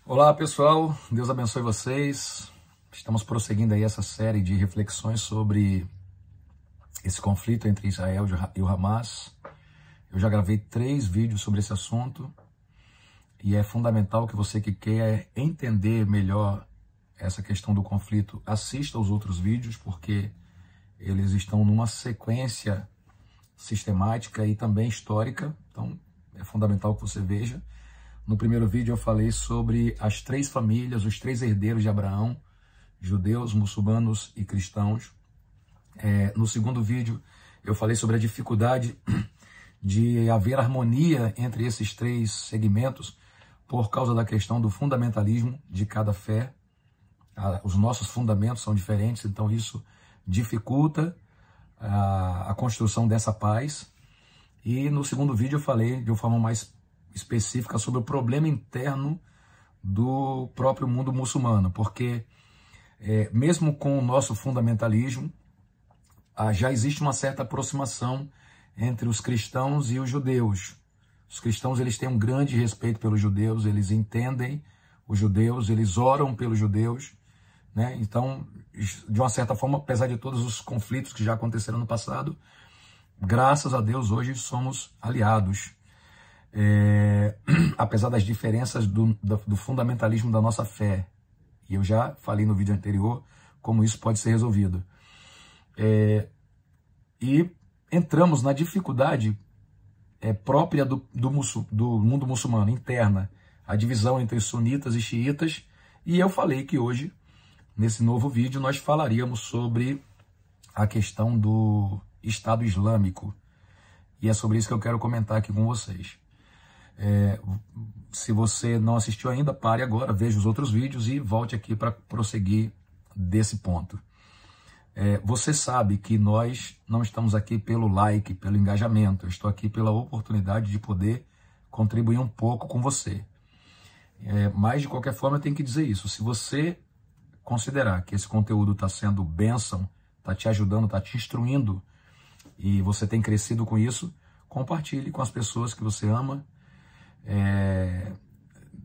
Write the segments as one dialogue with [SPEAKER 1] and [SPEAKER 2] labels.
[SPEAKER 1] Olá pessoal, Deus abençoe vocês. Estamos prosseguindo aí essa série de reflexões sobre esse conflito entre Israel e o Hamas. Eu já gravei 3 vídeos sobre esse assunto e é fundamental que você que quer entender melhor essa questão do conflito, assista aos outros vídeos, porque eles estão numa sequência sistemática e também histórica, então é fundamental que você veja. No primeiro vídeo eu falei sobre as 3 famílias, os 3 herdeiros de Abraão, judeus, muçulmanos e cristãos. No segundo vídeo eu falei sobre a dificuldade de haver harmonia entre esses 3 segmentos por causa da questão do fundamentalismo de cada fé. Os nossos fundamentos são diferentes, então isso dificulta a construção dessa paz. E no segundo vídeo eu falei de uma forma mais específica sobre o problema interno do próprio mundo muçulmano, porque mesmo com o nosso fundamentalismo, já existe uma certa aproximação entre os cristãos e os judeus. Os cristãos eles têm um grande respeito pelos judeus, eles entendem os judeus, eles oram pelos judeus, né? Então, de uma certa forma, apesar de todos os conflitos que já aconteceram no passado, graças a Deus hoje somos aliados. Apesar das diferenças do fundamentalismo da nossa fé. E eu já falei no vídeo anterior como isso pode ser resolvido. E entramos na dificuldade própria do mundo muçulmano, interna, a divisão entre sunitas e xiitas. E eu falei que hoje, nesse novo vídeo, nós falaríamos sobre a questão do Estado Islâmico. E é sobre isso que eu quero comentar aqui com vocês. Se você não assistiu ainda, pare agora, veja os outros vídeos e volte aqui para prosseguir desse ponto. Você sabe que nós não estamos aqui pelo like, pelo engajamento. Eu estou aqui pela oportunidade de poder contribuir um pouco com você. Mas, de qualquer forma, eu tenho que dizer isso. Se você considerar que esse conteúdo está sendo bênção, está te ajudando, está te instruindo, e você tem crescido com isso, compartilhe com as pessoas que você ama.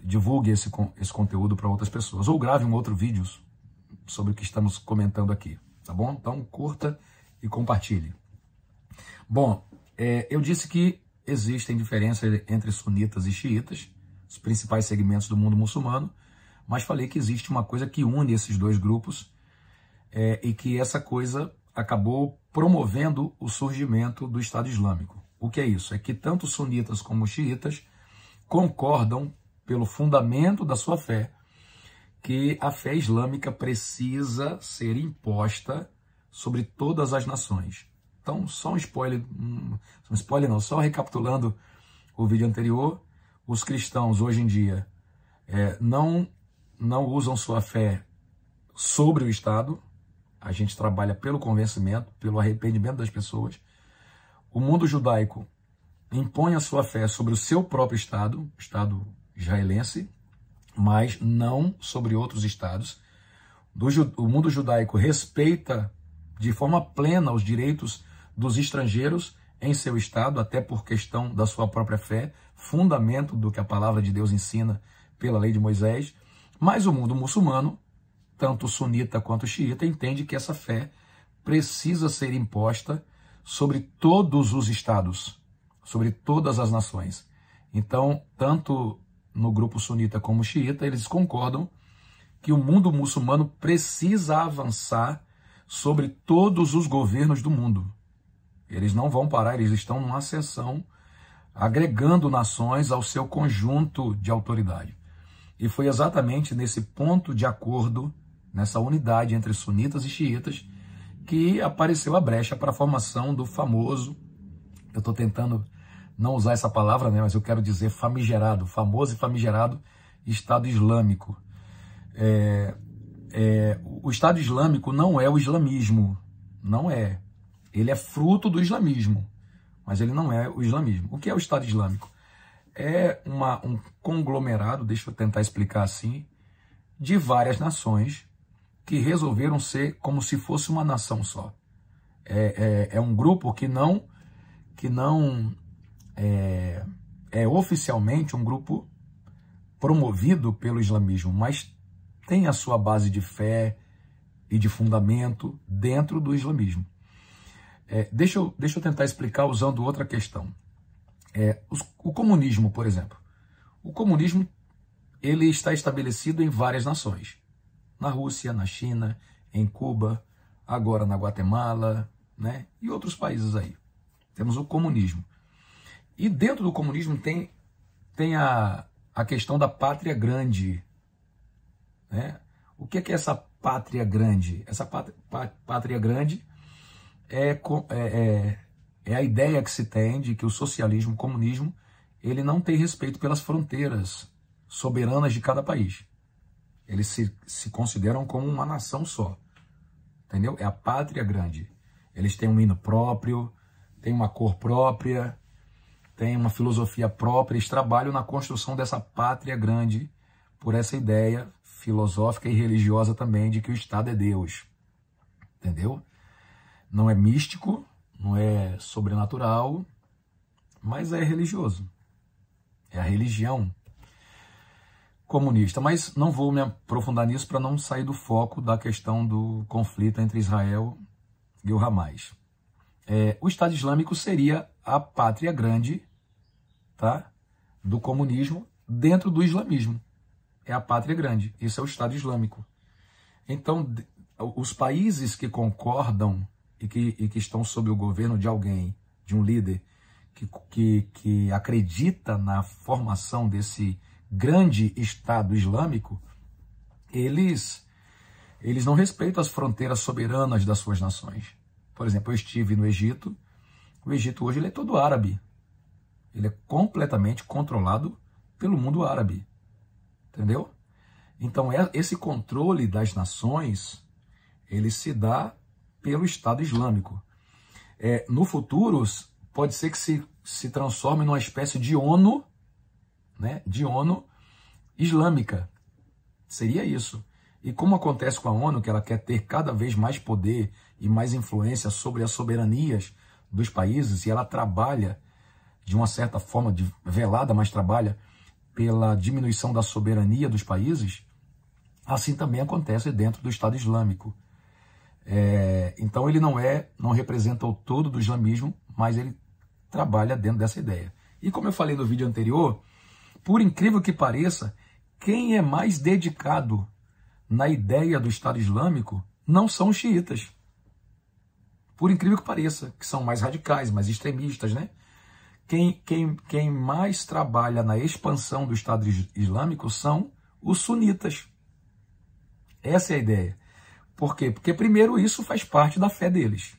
[SPEAKER 1] Divulgue esse conteúdo para outras pessoas, ou grave um outro vídeo sobre o que estamos comentando aqui, tá bom? Então curta e compartilhe. Bom, eu disse que existem diferenças entre sunitas e xiitas, os principais segmentos do mundo muçulmano, mas falei que existe uma coisa que une esses 2 grupos, e que essa coisa acabou promovendo o surgimento do Estado Islâmico. O que é isso? É que tanto sunitas como xiitas concordam pelo fundamento da sua fé que a fé islâmica precisa ser imposta sobre todas as nações. Então, só um spoiler, só recapitulando o vídeo anterior, os cristãos hoje em dia não usam sua fé sobre o Estado. A gente trabalha pelo convencimento, pelo arrependimento das pessoas. O mundo judaico impõe a sua fé sobre o seu próprio Estado, o Estado israelense, mas não sobre outros Estados. O mundo judaico respeita de forma plena os direitos dos estrangeiros em seu Estado, até por questão da sua própria fé, fundamento do que a palavra de Deus ensina pela lei de Moisés. Mas o mundo muçulmano, tanto sunita quanto xiita, entende que essa fé precisa ser imposta sobre todos os Estados, sobre todas as nações. Então, tanto no grupo sunita como xiita, eles concordam que o mundo muçulmano precisa avançar sobre todos os governos do mundo. Eles não vão parar, eles estão numa ascensão, agregando nações ao seu conjunto de autoridade. E foi exatamente nesse ponto de acordo, nessa unidade entre sunitas e xiitas, que apareceu a brecha para a formação do famoso, eu estou tentando não usar essa palavra, né, mas eu quero dizer famigerado, famoso e famigerado Estado Islâmico. O Estado Islâmico não é o islamismo, não é. Ele é fruto do islamismo, mas ele não é o islamismo. O que é o Estado Islâmico? É um conglomerado, deixa eu tentar explicar assim, de várias nações que resolveram ser como se fosse uma nação só. É um grupo que não é oficialmente um grupo promovido pelo islamismo, mas tem a sua base de fé e de fundamento dentro do islamismo. Deixa eu tentar explicar usando outra questão. O comunismo, por exemplo. O comunismo ele está estabelecido em várias nações. Na Rússia, na China, em Cuba, agora na Guatemala, né? E outros países aí. Temos o comunismo. E dentro do comunismo tem a questão da pátria grande. Né? O que é essa pátria grande? Essa pátria grande é a ideia que se tem de que o socialismo, o comunismo, ele não tem respeito pelas fronteiras soberanas de cada país. Eles se consideram como uma nação só. Entendeu? É a pátria grande. Eles têm um hino próprio, têm uma cor própria, têm uma filosofia própria. Eles trabalham na construção dessa pátria grande por essa ideia filosófica e religiosa também de que o Estado é Deus. Entendeu? Não é místico, não é sobrenatural, mas é religioso. É a religião comunista. Mas não vou me aprofundar nisso para não sair do foco da questão do conflito entre Israel e o Hamas. O Estado Islâmico seria a pátria grande, tá, do comunismo dentro do islamismo. É a pátria grande. Isso é o Estado Islâmico. Então, os países que concordam e que estão sob o governo de alguém, de um líder, que acredita na formação desse grande Estado Islâmico, eles não respeitam as fronteiras soberanas das suas nações. Por exemplo, eu estive no Egito. O Egito hoje ele é todo árabe. Ele é completamente controlado pelo mundo árabe. Entendeu? Então, esse controle das nações, ele se dá pelo Estado Islâmico. No futuro, pode ser que se transforme numa espécie de ONU, né, de ONU islâmica. Seria isso. E como acontece com a ONU, que ela quer ter cada vez mais poder e mais influência sobre as soberanias dos países, e ela trabalha de uma certa forma velada, mas trabalha pela diminuição da soberania dos países, assim também acontece dentro do Estado Islâmico. Então ele não representa o todo do islamismo, mas ele trabalha dentro dessa ideia. E como eu falei no vídeo anterior, por incrível que pareça, quem é mais dedicado na ideia do Estado Islâmico não são os xiitas. Por incrível que pareça, que são mais radicais, mais extremistas, né? Quem mais trabalha na expansão do Estado Islâmico são os sunitas. Essa é a ideia. Por quê? Porque, primeiro, isso faz parte da fé deles.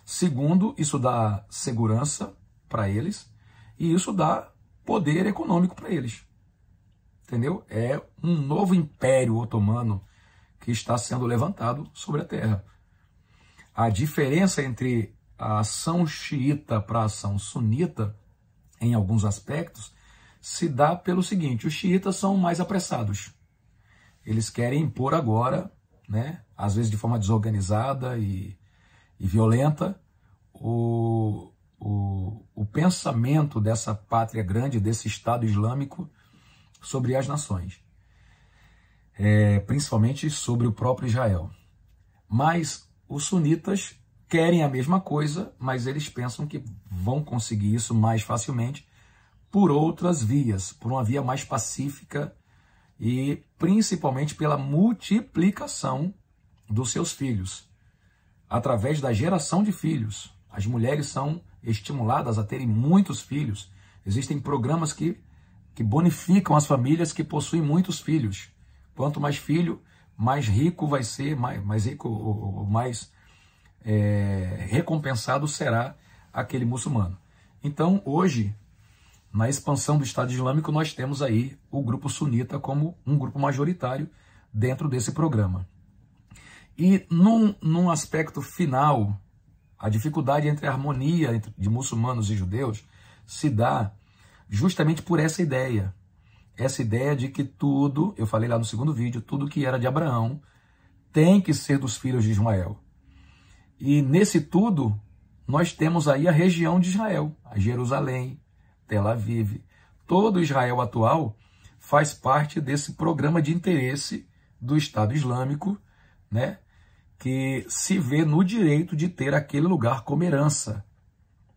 [SPEAKER 1] Segundo, isso dá segurança para eles e isso dá poder econômico para eles. Entendeu? É um novo império otomano que está sendo levantado sobre a terra. A diferença entre a ação xiita para a ação sunita, em alguns aspectos, se dá pelo seguinte: os xiitas são mais apressados. Eles querem impor agora, né, às vezes de forma desorganizada e violenta, o pensamento dessa pátria grande, desse Estado Islâmico sobre as nações, principalmente sobre o próprio Israel. Mas os sunitas querem a mesma coisa, mas eles pensam que vão conseguir isso mais facilmente por outras vias, por uma via mais pacífica e principalmente pela multiplicação dos seus filhos, através da geração de filhos. As mulheres são estimuladas a terem muitos filhos. Existem programas que bonificam as famílias que possuem muitos filhos. Quanto mais filho, mais rico vai ser, mais rico ou mais recompensado será aquele muçulmano. Então, hoje, na expansão do Estado Islâmico, nós temos aí o grupo sunita como um grupo majoritário dentro desse programa. E num aspecto final, a dificuldade entre a harmonia de muçulmanos e judeus se dá justamente por essa ideia. Essa ideia de que tudo, eu falei lá no segundo vídeo, tudo que era de Abraão tem que ser dos filhos de Ismael. E nesse tudo, nós temos aí a região de Israel, a Jerusalém, Tel Aviv. Todo Israel atual faz parte desse programa de interesse do Estado Islâmico, né, que se vê no direito de ter aquele lugar como herança.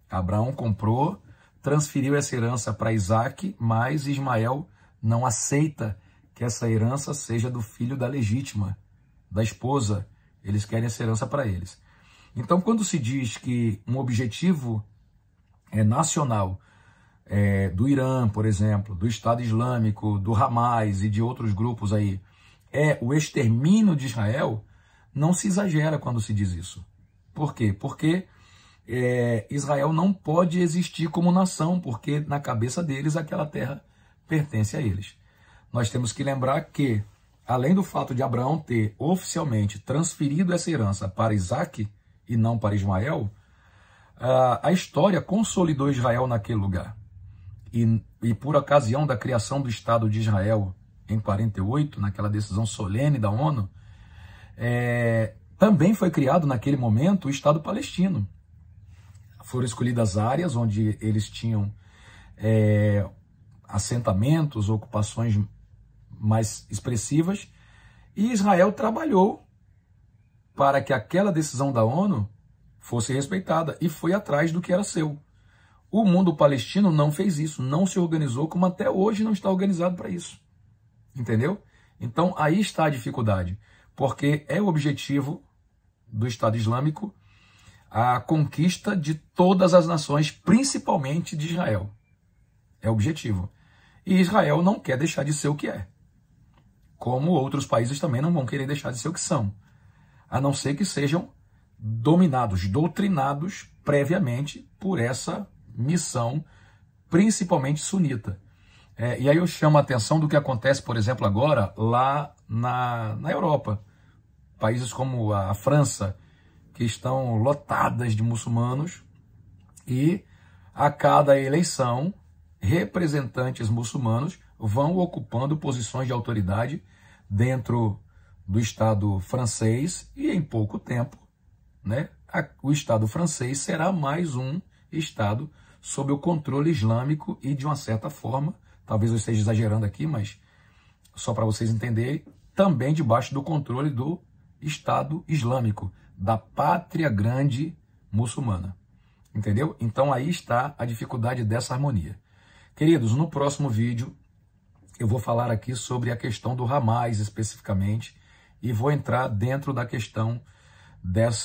[SPEAKER 1] Abraão comprou, transferiu essa herança para Isaac, mas Ismael não aceita que essa herança seja do filho da legítima, da esposa. Eles querem essa herança para eles. Então, quando se diz que um objetivo nacional do Irã, por exemplo, do Estado Islâmico, do Hamas e de outros grupos aí, é o extermínio de Israel, não se exagera quando se diz isso. Por quê? Porque Israel não pode existir como nação, porque na cabeça deles aquela terra pertence a eles. Nós temos que lembrar que, além do fato de Abraão ter oficialmente transferido essa herança para Isaac e não para Ismael, a história consolidou Israel naquele lugar. E por ocasião da criação do Estado de Israel em 48, naquela decisão solene da ONU, também foi criado naquele momento o Estado palestino. Foram escolhidas áreas onde eles tinham assentamentos, ocupações mais expressivas, e Israel trabalhou para que aquela decisão da ONU fosse respeitada e foi atrás do que era seu. O mundo palestino não fez isso, não se organizou, como até hoje não está organizado para isso. Entendeu? Então aí está a dificuldade, porque é o objetivo do Estado Islâmico a conquista de todas as nações, principalmente de Israel. É o objetivo. E Israel não quer deixar de ser o que é. Como outros países também não vão querer deixar de ser o que são. A não ser que sejam dominados, doutrinados previamente por essa missão, principalmente sunita. E aí eu chamo a atenção do que acontece, por exemplo, agora lá na Europa. Países como a França, que estão lotadas de muçulmanos, e a cada eleição, representantes muçulmanos vão ocupando posições de autoridade dentro do Estado francês, e em pouco tempo, né, o Estado francês será mais um Estado sob o controle islâmico e, de uma certa forma, talvez eu esteja exagerando aqui, mas só para vocês entenderem, também debaixo do controle do Estado Islâmico, da pátria grande muçulmana. Entendeu? Então aí está a dificuldade dessa harmonia. Queridos, no próximo vídeo eu vou falar aqui sobre a questão do Hamas especificamente e vou entrar dentro da questão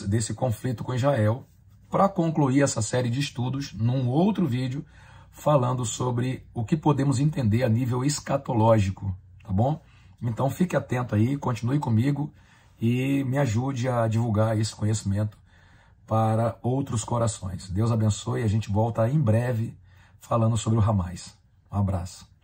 [SPEAKER 1] desse conflito com Israel para concluir essa série de estudos num outro vídeo falando sobre o que podemos entender a nível escatológico, tá bom? Então fique atento aí, continue comigo e me ajude a divulgar esse conhecimento para outros corações. Deus abençoe e a gente volta em breve falando sobre o Hamas. Um abraço.